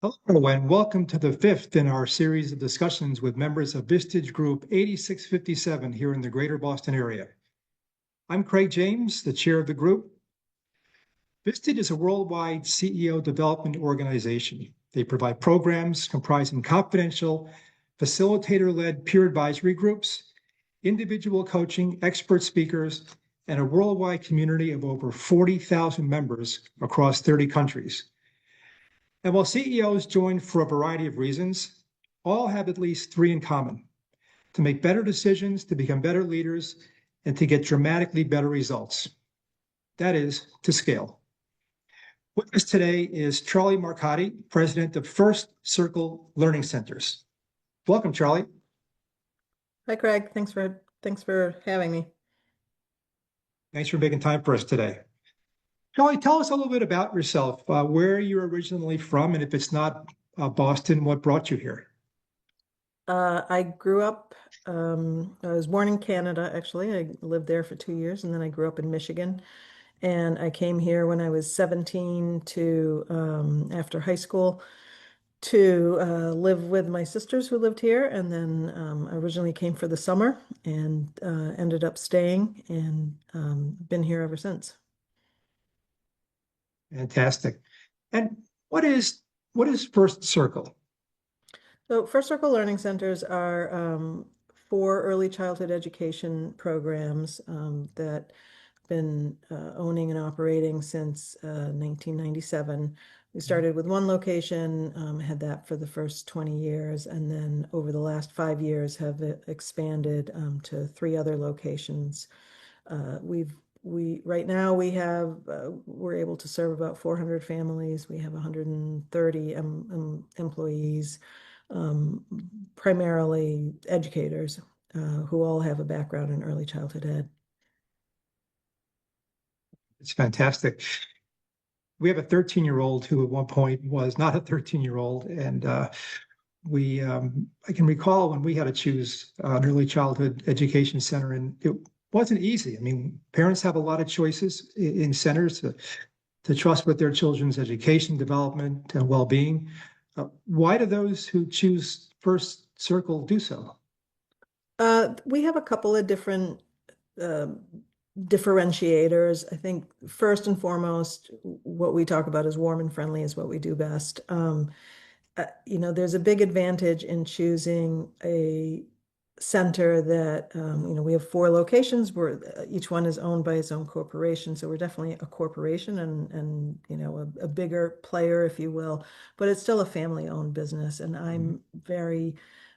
Hello, and welcome to the fifth in our series of discussions with members of Vistage Group 8657 here in the greater Boston area. I'm Craig James, the chair of the group. Vistage is a worldwide CEO development organization. They provide programs comprising confidential, facilitator-led peer advisory groups, individual coaching, expert speakers, and a worldwide community of over 40,000 members across 30 countries. And while CEOs join for a variety of reasons, all have at least three in common: to make better decisions, to become better leaders, and to get dramatically better results. That is, to scale. With us today is Charlie Marcotty, president of First Circle Learning Centers. Welcome, Charlie. Hi, Craig. Thanks for having me. Thanks for making time for us today. Charlie, tell us a little bit about yourself, where you're originally from, and if it's not Boston, what brought you here? I grew up, I was born in Canada, actually. I lived there for 2 years, and then I grew up in Michigan. And I came here when I was 17 to, after high school, to live with my sisters who lived here. And then I originally came for the summer and ended up staying and been here ever since. Fantastic. And what is what is First Circle? So First Circle Learning Centers are four early childhood education programs that been owning and operating since 1997. We started with one location, had that for the first 20 years, and then over the last 5 years have expanded to three other locations. We right now we're able to serve about 400 families. We have 130 employees, um, primarily educators, who all have a background in early childhood ed. It's fantastic. We have a 13-year-old who at one point was not a 13-year-old, and I can recall when we had to choose an early childhood education center, and it wasn't easy. I mean, parents have a lot of choices in centers to trust with their children's education, development, and well-being. Why do those who choose First Circle do so? We have a couple of different um differentiators. I think first and foremost, what we talk about as warm and friendly is what we do best. There's a big advantage in choosing a center that, we have four locations where each one is owned by its own corporation. So we're definitely a corporation and a bigger player, if you will, but it's still a family-owned business. And I'm very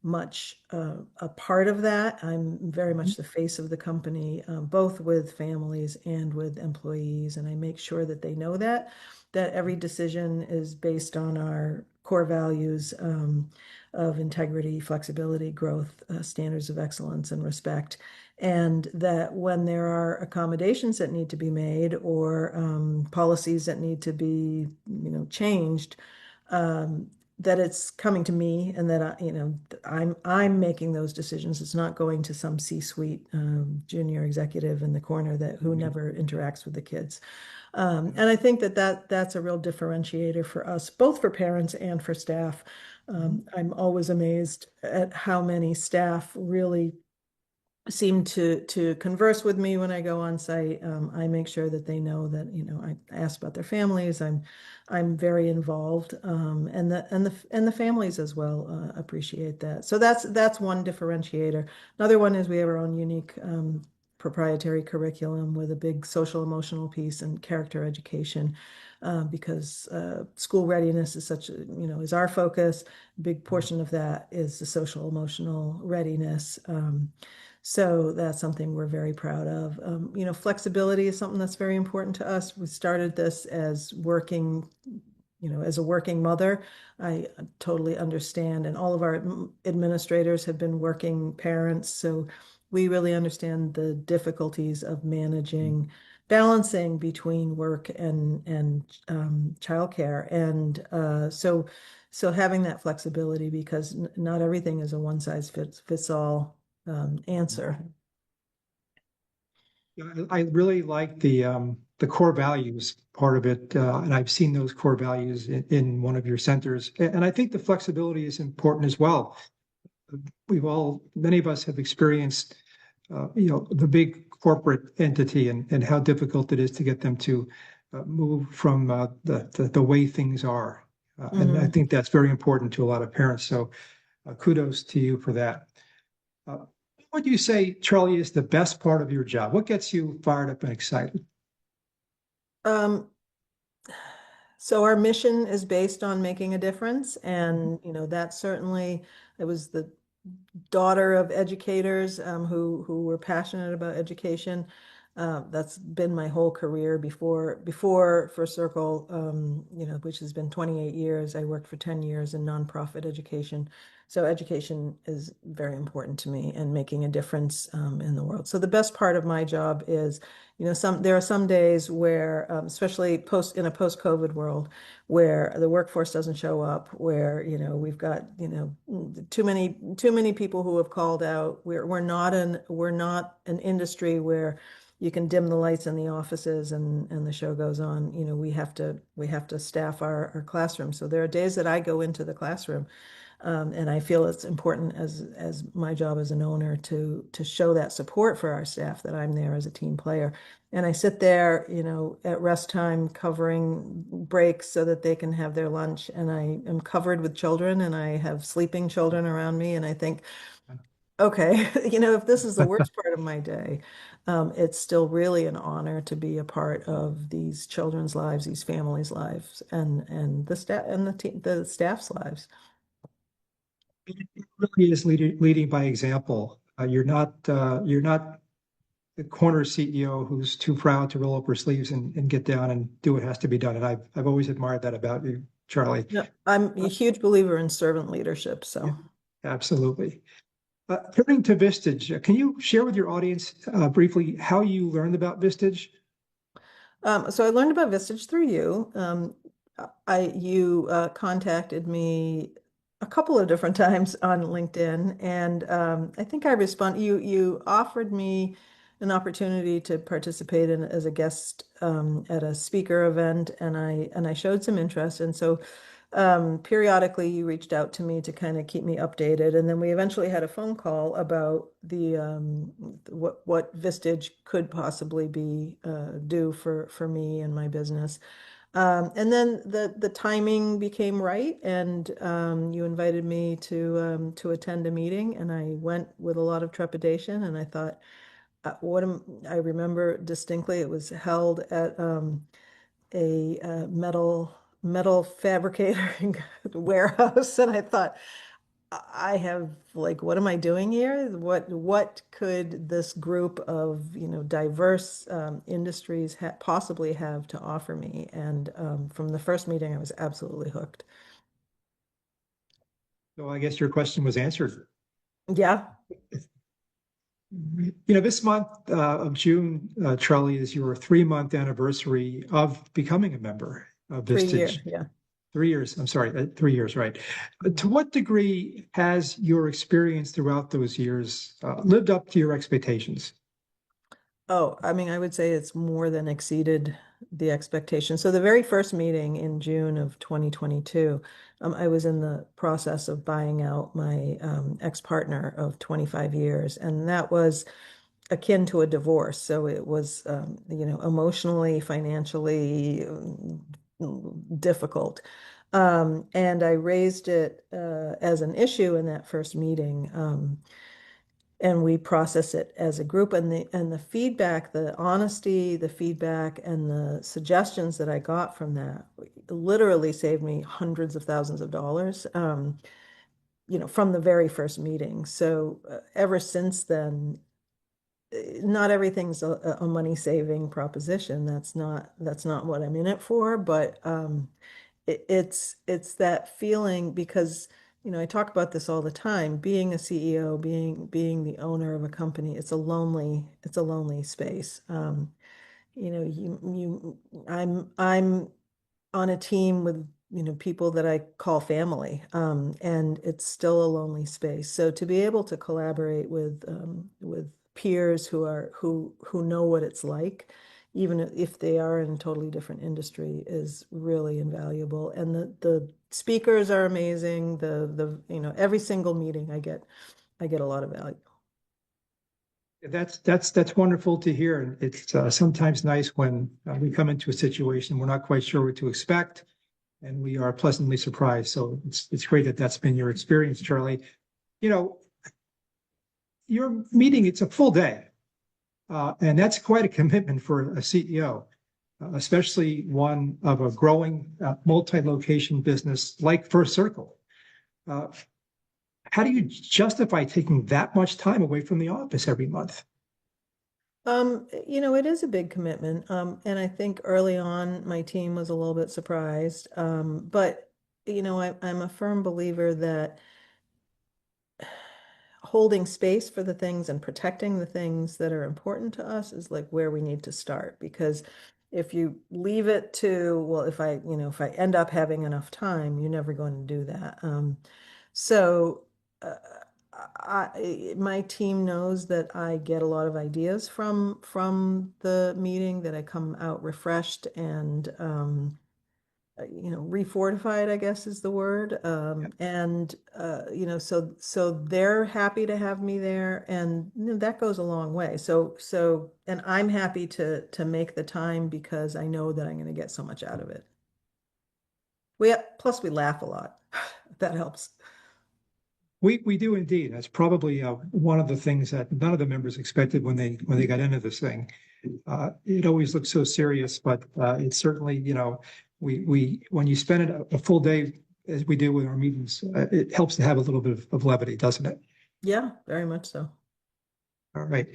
much a part of that. I'm very much the face of the company, both with families and with employees. And I make sure that they know that every decision is based on our core values of integrity, flexibility, growth, standards of excellence, and respect. And that when there are accommodations that need to be made or policies that need to be, changed, that it's coming to me and that I'm making those decisions. It's not going to some C-suite junior executive in the corner that who never interacts with the kids. And I think that's a real differentiator for us, both for parents and for staff. I'm always amazed at how many staff really seem to converse with me when I go on site. I make sure that they know that, I ask about their families. I'm very involved, and the families as well appreciate that. So that's one differentiator. Another one is we have our own unique proprietary curriculum with a big social emotional piece and character education, because school readiness is is our focus. A big portion of that is the social emotional readiness. So that's something we're very proud of. Flexibility is something that's very important to us. We started this as as a working mother. I totally understand, and all of our administrators have been working parents, so we really understand the difficulties of balancing between work and childcare, and so having that flexibility, because not everything is a one size fits all answer. I really like the core values part of it, and I've seen those core values in one of your centers. And I think the flexibility is important as well. Many of us have experienced, the big corporate entity and how difficult it is to get them to move from the way things are. And I Mhm. think that's very important to a lot of parents. So kudos to you for that. Uh, what do you say, Charlie, is the best part of your job? What gets you fired up and excited? Um, so our mission is based on making a difference, and that certainly it was the daughter of educators who were passionate about education. That's been my whole career before First Circle, which has been 28 years. I worked for 10 years in nonprofit education. So education is very important to me and making a difference in the world. So the best part of my job is, there are some days where, especially in a post-COVID world, where the workforce doesn't show up, where, we've got, too many people who have called out. We're not an industry where you can dim the lights in the offices and the show goes on. We have to staff our classroom. So there are days that I go into the classroom, and I feel it's important as my job as an owner to show that support for our staff, that I'm there as a team player. And I sit there, at rest time covering breaks so that they can have their lunch. And I am covered with children and I have sleeping children around me. And I think, okay, if this is the worst part of my day, it's still really an honor to be a part of these children's lives, these families' lives, and the staff's lives. It really is leading by example. You're not the corner CEO who's too proud to roll up her sleeves and get down and do what has to be done. And I've always admired that about you, Charlie. Yeah, I'm a huge believer in servant leadership. Yeah, So, absolutely. Turning to Vistage, can you share with your audience briefly how you learned about Vistage? so I learned about Vistage through you. You contacted me a couple of different times on LinkedIn, and I think I respond. You offered me an opportunity to participate in as a guest at a speaker event, and I showed some interest, and so periodically you reached out to me to kind of keep me updated, and then we eventually had a phone call about what Vistage could possibly be do for me and my business. And then the timing became right, and you invited me to attend a meeting, and I went with a lot of trepidation, and I thought, I remember distinctly it was held at a metal fabricating warehouse, and I thought, I have, like, what am I doing here? What could this group of, diverse industries possibly have to offer me? And from the first meeting, I was absolutely hooked. So I guess your question was answered. Yeah, This month of June, Charlie, is your 3 month anniversary of becoming a member of 3 year. Vistage. Yeah. 3 years, I'm sorry, 3 years, right. To Mhm. what degree has your experience throughout those years lived up to your expectations? Oh, I mean, I would say it's more than exceeded the expectation. So the very first meeting in June of 2022, I was in the process of buying out my ex-partner of 25 years, and that was akin to a divorce. So it was, emotionally, financially difficult. And I raised it as an issue in that first meeting. And we process it as a group, and the feedback, the honesty, the feedback, and the suggestions that I got from that literally saved me hundreds of thousands of dollars, from the very first meeting. So ever since then, not everything's a money saving proposition. That's not what I'm in it for, but it's that feeling, because I talk about this all the time. Being a CEO, being the owner of a company, it's a lonely space. I'm on a team with people that I call family, and it's still a lonely space. So to be able to collaborate with peers who know what it's like, even if they are in a totally different industry, is really invaluable. And the speakers are amazing. Every single meeting I get a lot of value. That's wonderful to hear. And it's sometimes nice when we come into a situation we're not quite sure what to expect, and we are pleasantly surprised. So it's great that that's been your experience, Charlie. You know, your meeting, it's a full day, and that's quite a commitment for a CEO, especially one of a growing multi-location business like First Circle. Uh, how do you justify taking that much time away from the office every month? It is a big commitment. And I think early on my team was a little bit surprised. But I'm a firm believer that holding space for the things and protecting the things that are important to us is like where we need to start. Because if you leave it to, well, if I end up having enough time, you're never going to do that. So uh, my team knows that I get a lot of ideas from the meeting, that I come out refreshed and refortified, I guess is the word. And so they're happy to have me there, and that goes a long way. And I'm happy to make the time because I know that I'm going to get so much out of it. Plus we laugh a lot. That helps. We do indeed. That's probably one of the things that none of the members expected when they got into this thing. It always looks so serious, but it's certainly, we when you spend a full day as we do with our meetings, it helps to have a little bit of levity, doesn't it? Yeah, very much so. All right.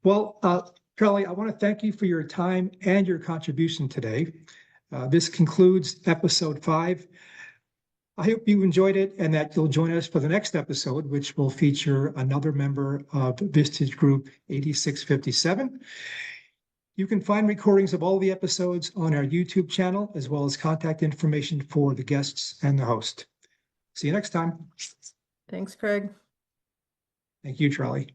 Well, Charlie, I want to thank you for your time and your contribution today. This concludes episode 5. I hope you enjoyed it and that you'll join us for the next episode, which will feature another member of Vistage Group 8657. You can find recordings of all the episodes on our YouTube channel, as well as contact information for the guests and the host. See you next time. Thanks, Craig. Thank you, Charlie.